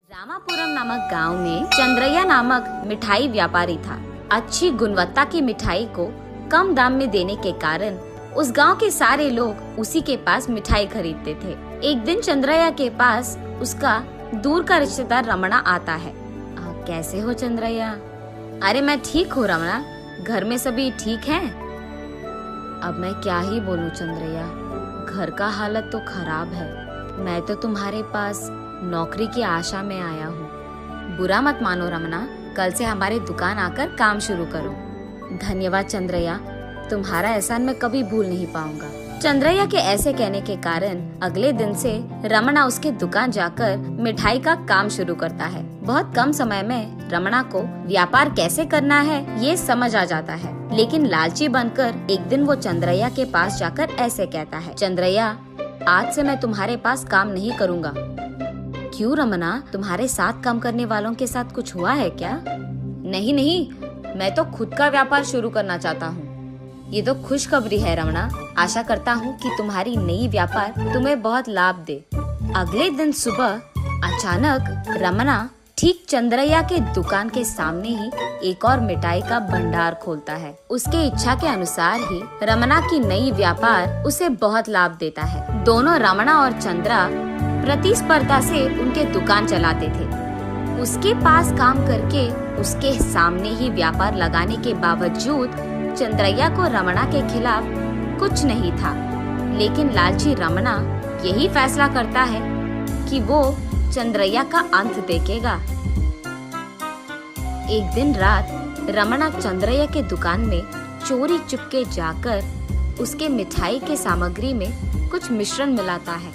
रामापुरम नामक गांव में चंद्रैया नामक मिठाई व्यापारी था। अच्छी गुणवत्ता की मिठाई को कम दाम में देने के कारण उस गांव के सारे लोग उसी के पास मिठाई खरीदते थे। एक दिन चंद्रैया के पास उसका दूर का रिश्तेदार रमणा आता है। कैसे हो चंद्रैया? अरे मैं ठीक हूँ रमणा, घर में सभी ठीक हैं? अब मैं क्या ही बोलूं चंद्रैया, घर का हालत तो खराब है। मैं तो तुम्हारे पास नौकरी की आशा में आया हूँ। बुरा मत मानो रमना, कल से हमारे दुकान आकर काम शुरू करो। धन्यवाद चंद्रैया, तुम्हारा एहसान मैं कभी भूल नहीं पाऊंगा। चंद्रैया के ऐसे कहने के कारण अगले दिन से रमना उसके दुकान जाकर मिठाई का काम शुरू करता है। बहुत कम समय में रमना को व्यापार कैसे करना है ये समझ आ जाता है, लेकिन लालची बनकर एक दिन वो चंद्रैया के पास जाकर ऐसे कहता है, चंद्रैया आज से मैं तुम्हारे पास काम नहीं करूँगा। क्यों रमना, तुम्हारे साथ काम करने वालों के साथ कुछ हुआ है क्या? नहीं नहीं, मैं तो खुद का व्यापार शुरू करना चाहता हूँ। ये तो खुशखबरी है रमना, आशा करता हूँ कि तुम्हारी नई व्यापार तुम्हें बहुत लाभ दे। अगले दिन सुबह अचानक रमना ठीक चंद्रैया के दुकान के सामने ही एक और मिठाई का भंडार खोलता है। उसके इच्छा के अनुसार ही रमना की नई व्यापार उसे बहुत लाभ देता है। दोनों रमना और चंद्रा प्रतिस्पर्धा से उनके दुकान चलाते थे। उसके पास काम करके उसके सामने ही व्यापार लगाने के बावजूद चंद्रैया को रमना के खिलाफ कुछ नहीं था, लेकिन लालची रमना यही फैसला करता है कि वो चंद्रैया का अंत देखेगा। एक दिन रात रमना चंद्रैया के दुकान में चोरी चुपके जाकर उसके मिठाई के सामग्री में कुछ मिश्रण मिलाता है,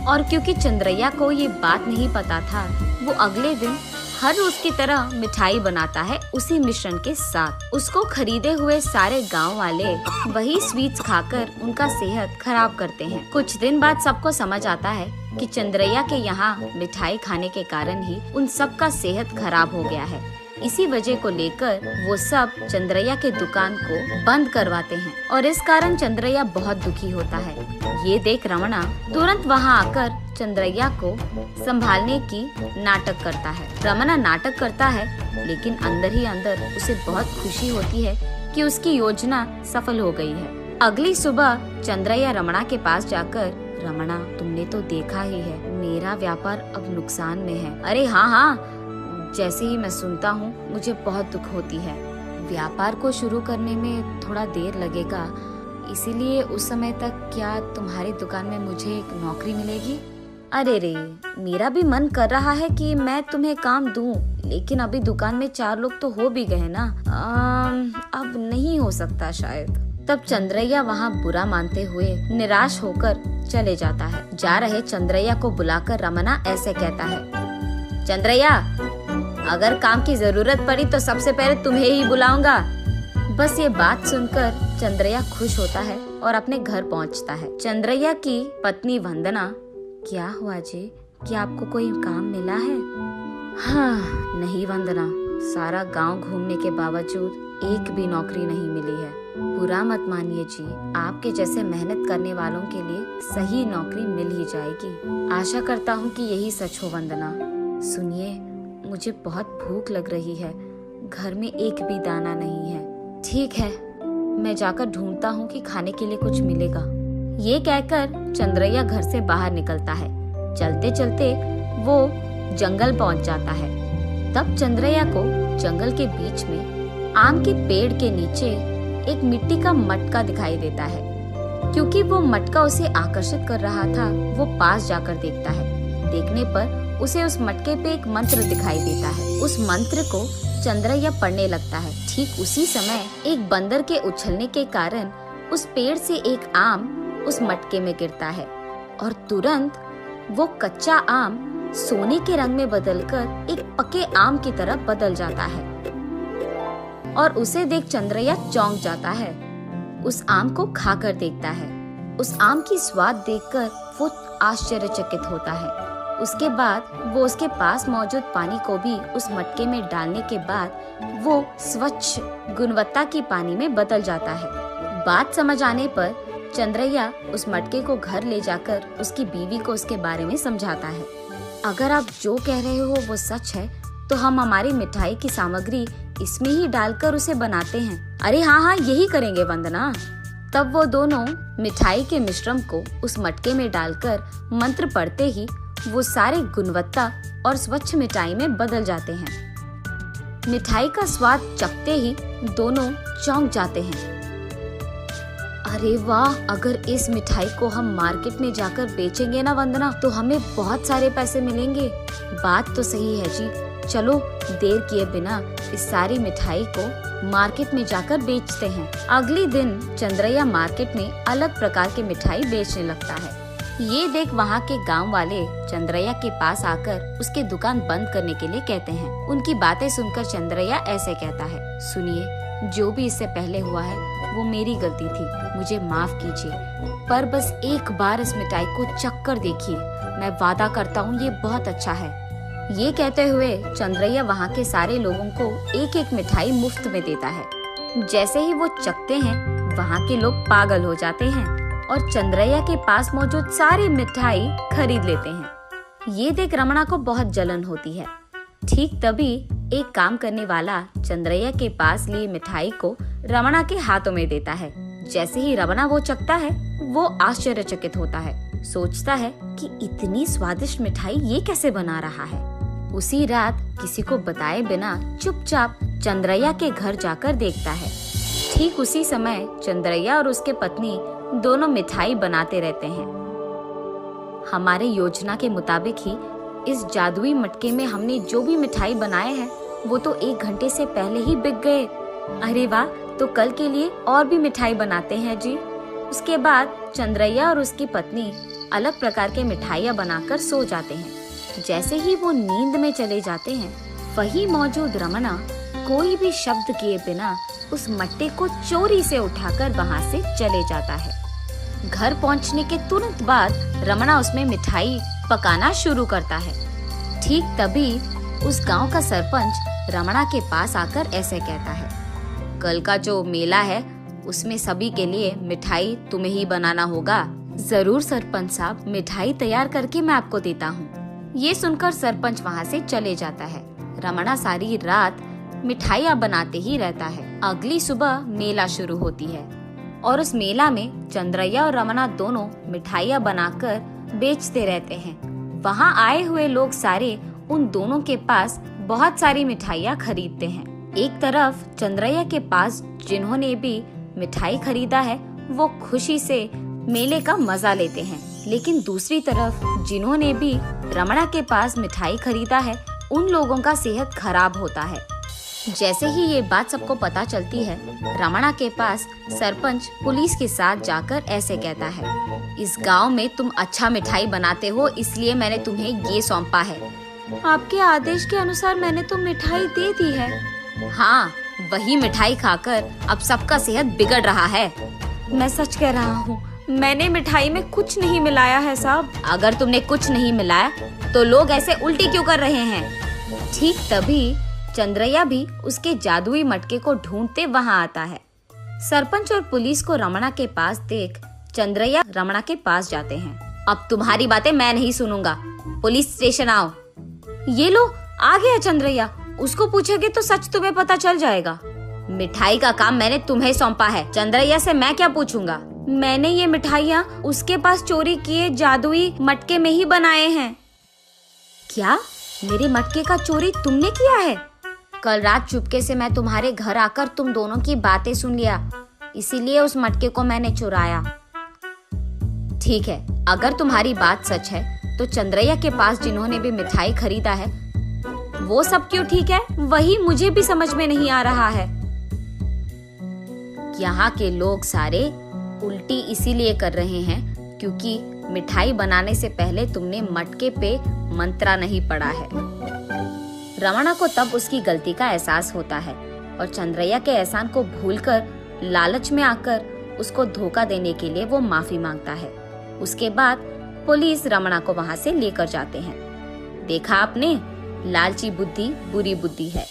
और क्योंकि चंद्रैया को ये बात नहीं पता था, वो अगले दिन हर रोज की तरह मिठाई बनाता है उसी मिश्रण के साथ। उसको खरीदे हुए सारे गांव वाले वही स्वीट्स खाकर उनका सेहत खराब करते हैं। कुछ दिन बाद सबको समझ आता है कि चंद्रैया के यहाँ मिठाई खाने के कारण ही उन सब का सेहत खराब हो गया है। इसी वजह को लेकर वो सब चंद्रैया के दुकान को बंद करवाते हैं, और इस कारण चंद्रैया बहुत दुखी होता है। ये देख रमना तुरंत वहाँ आकर चंद्रैया को संभालने की नाटक करता है। रमना नाटक करता है, लेकिन अंदर ही अंदर उसे बहुत खुशी होती है कि उसकी योजना सफल हो गई है। अगली सुबह चंद्रैया रमना के पास जाकर, रमना तुमने तो देखा ही है, मेरा व्यापार अब नुकसान में है। अरे हाँ, जैसे ही मैं सुनता हूँ मुझे बहुत दुख होती है। व्यापार को शुरू करने में थोड़ा देर लगेगा, इसीलिए उस समय तक क्या तुम्हारी दुकान में मुझे एक नौकरी मिलेगी? अरे रे, मेरा भी मन कर रहा है कि मैं तुम्हें काम दूं, लेकिन अभी दुकान में 4 लोग तो हो भी गए ना। अब नहीं हो सकता शायद। तब चंद्रैया वहाँ बुरा मानते हुए निराश होकर चले जाता है। जा रहे चंद्रैया को बुलाकर रमना ऐसे कहता है, चंद्रैया अगर काम की जरूरत पड़ी तो सबसे पहले तुम्हें ही बुलाऊंगा। बस ये बात सुनकर चंद्रैया खुश होता है और अपने घर पहुंचता है। चंद्रैया की पत्नी वंदना, क्या हुआ जी, क्या आपको कोई काम मिला है? हाँ नहीं वंदना, सारा गांव घूमने के बावजूद एक भी नौकरी नहीं मिली है। बुरा मत मानिए जी, आपके जैसे मेहनत करने वालों के लिए सही नौकरी मिल ही जाएगी। आशा करता हूँ कि यही सच हो वंदना। सुनिए, मुझे बहुत भूख लग रही है, घर में एक भी दाना नहीं है। ठीक है, मैं जाकर ढूंढता हूँ कि खाने के लिए कुछ मिलेगा। ये कहकर चंद्रैया घर से बाहर निकलता है। चलते चलते वो जंगल पहुँच जाता है। तब चंद्रैया को जंगल के बीच में आम के पेड़ के नीचे एक मिट्टी का मटका दिखाई देता है। क्योंकि वो मटका उसे आकर्षित कर रहा था, वो पास जाकर देखता है। देखने पर उसे उस मटके पे एक मंत्र दिखाई देता है। उस मंत्र को चंद्रैया पढ़ने लगता है। ठीक उसी समय एक बंदर के उछलने के कारण उस पेड़ से एक आम उस मटके में गिरता है, और तुरंत वो कच्चा आम सोने के रंग में बदलकर एक पके आम की तरफ बदल जाता है, और उसे देख चंद्रैया चौंक जाता है। उस आम को खाकर देखता है। उस आम की स्वाद देखकर वो आश्चर्यचकित होता है। उसके बाद वो उसके पास मौजूद पानी को भी उस मटके में डालने के बाद वो स्वच्छ गुणवत्ता की पानी में बदल जाता है। बात समझ आने पर चंद्रैया उस मटके को घर ले जाकर उसकी बीवी को उसके बारे में समझाता है। अगर आप जो कह रहे हो वो सच है तो हम हमारी मिठाई की सामग्री इसमें ही डालकर उसे बनाते हैं। अरे हाँ, यही करेंगे वंदना। तब वो दोनों मिठाई के मिश्रण को उस मटके में डालकर मंत्र पढ़ते ही वो सारे गुणवत्ता और स्वच्छ मिठाई में बदल जाते हैं। मिठाई का स्वाद चखते ही दोनों चौंक जाते हैं। अरे वाह, अगर इस मिठाई को हम मार्केट में जाकर बेचेंगे ना वंदना, तो हमें बहुत सारे पैसे मिलेंगे। बात तो सही है जी, चलो देर किए बिना इस सारी मिठाई को मार्केट में जाकर बेचते हैं। अगले दिन चंद्रैया मार्केट में अलग प्रकार की मिठाई बेचने लगता है। ये देख वहाँ के गांव वाले चंद्रैया के पास आकर उसके दुकान बंद करने के लिए कहते हैं। उनकी बातें सुनकर चंद्रैया ऐसे कहता है, सुनिए, जो भी इससे पहले हुआ है वो मेरी गलती थी, मुझे माफ कीजिए, पर बस एक बार इस मिठाई को चख कर देखिए, मैं वादा करता हूँ ये बहुत अच्छा है। ये कहते हुए चंद्रैया वहाँ के सारे लोगों को एक एक मिठाई मुफ्त में देता है। जैसे ही वो चखते हैं वहाँ के लोग पागल हो जाते हैं और चंद्रैया के पास मौजूद सारी मिठाई खरीद लेते हैं। ये देख रमणा को बहुत जलन होती है। ठीक तभी एक काम करने वाला चंद्रैया के पास ली मिठाई को रमणा के हाथों में देता है। जैसे ही रमणा वो चखता है वो आश्चर्यचकित होता है, सोचता है कि इतनी स्वादिष्ट मिठाई ये कैसे बना रहा है। उसी रात किसी को बताए बिना चुपचाप चंद्रैया के घर जाकर देखता है। ठीक उसी समय चंद्रैया और उसके पत्नी दोनों मिठाई बनाते रहते हैं। हमारे योजना के मुताबिक ही इस जादुई मटके में हमने जो भी मिठाई बनाए हैं वो तो 1 घंटे से पहले ही बिक गए। अरे वाह, तो कल के लिए और भी मिठाई बनाते हैं जी। उसके बाद चंद्रैया और उसकी पत्नी अलग प्रकार के मिठाइयाँ बनाकर सो जाते हैं। जैसे ही वो नींद में चले जाते हैं, वही मौजूद रमणा कोई भी शब्द किए बिना उस मट्टे को चोरी से उठाकर वहाँ से चले जाता है। घर पहुँचने के तुरंत बाद रमणा उसमें मिठाई पकाना शुरू करता है। ठीक तभी उस गांव का सरपंच रमणा के पास आकर ऐसे कहता है, कल का जो मेला है उसमें सभी के लिए मिठाई तुम्हें ही बनाना होगा। जरूर सरपंच साहब, मिठाई तैयार करके मैं आपको देता हूँ। ये सुनकर सरपंच वहाँ से चले जाता है। रमणा सारी रात मिठाइयाँ बनाते ही रहता है। अगली सुबह मेला शुरू होती है और उस मेला में चंद्रैया और रमणा दोनों मिठाइयाँ बनाकर बेचते रहते हैं। वहाँ आए हुए लोग सारे उन दोनों के पास बहुत सारी मिठाइयाँ खरीदते हैं। एक तरफ चंद्रैया के पास जिन्होंने भी मिठाई खरीदा है वो खुशी से मेले का मजा लेते हैं, लेकिन दूसरी तरफ जिन्होंने भी रमणा के पास मिठाई खरीदा है उन लोगों का सेहत खराब होता है। जैसे ही ये बात सबको पता चलती है, रमणा के पास सरपंच पुलिस के साथ जाकर ऐसे कहता है, इस गांव में तुम अच्छा मिठाई बनाते हो इसलिए मैंने तुम्हें ये सौंपा है। आपके आदेश के अनुसार मैंने तो मिठाई दे दी है। हाँ, वही मिठाई खाकर अब सबका सेहत बिगड़ रहा है। मैं सच कह रहा हूँ, मैंने मिठाई में कुछ नहीं मिलाया है साहब। अगर तुमने कुछ नहीं मिलाया तो लोग ऐसे उल्टी क्यों कर रहे हैं? ठीक तभी चंद्रैया भी उसके जादुई मटके को ढूंढते वहाँ आता है। सरपंच और पुलिस को रमणा के पास देख चंद्रैया रमणा के पास जाते हैं। अब तुम्हारी बातें मैं नहीं सुनूंगा, पुलिस स्टेशन आओ। ये लो, आ गया चंद्रैया। उसको पूछोगे तो सच तुम्हें पता चल जाएगा। मिठाई का काम मैंने तुम्हें सौंपा है, चंद्रैया से मैं क्या पूछूंगा? मैंने ये मिठाइयाँ उसके पास चोरी किए जादुई मटके में ही बनाए हैं। क्या? मेरे मटके का चोरी तुमने किया है? कल रात चुपके से मैं तुम्हारे घर आकर तुम दोनों की बातें सुन लिया, इसीलिए उस मटके को मैंने चुराया। ठीक है, अगर तुम्हारी बात सच है तो चंद्रैया के पास जिन्होंने भी मिठाई खरीदा है वो सब क्यों ठीक है, वही मुझे भी समझ में नहीं आ रहा है। यहाँ के लोग सारे उल्टी इसीलिए कर रहे हैं क्योंकि मिठाई बनाने से पहले तुमने मटके पे मंत्रा नहीं पढ़ा है। रमणा को तब उसकी गलती का एहसास होता है और चंद्रैया के एहसान को भूलकर लालच में आकर उसको धोखा देने के लिए वो माफी मांगता है। उसके बाद पुलिस रमणा को वहां से लेकर जाते हैं। देखा आपने, लालची बुद्धि बुरी बुद्धि है।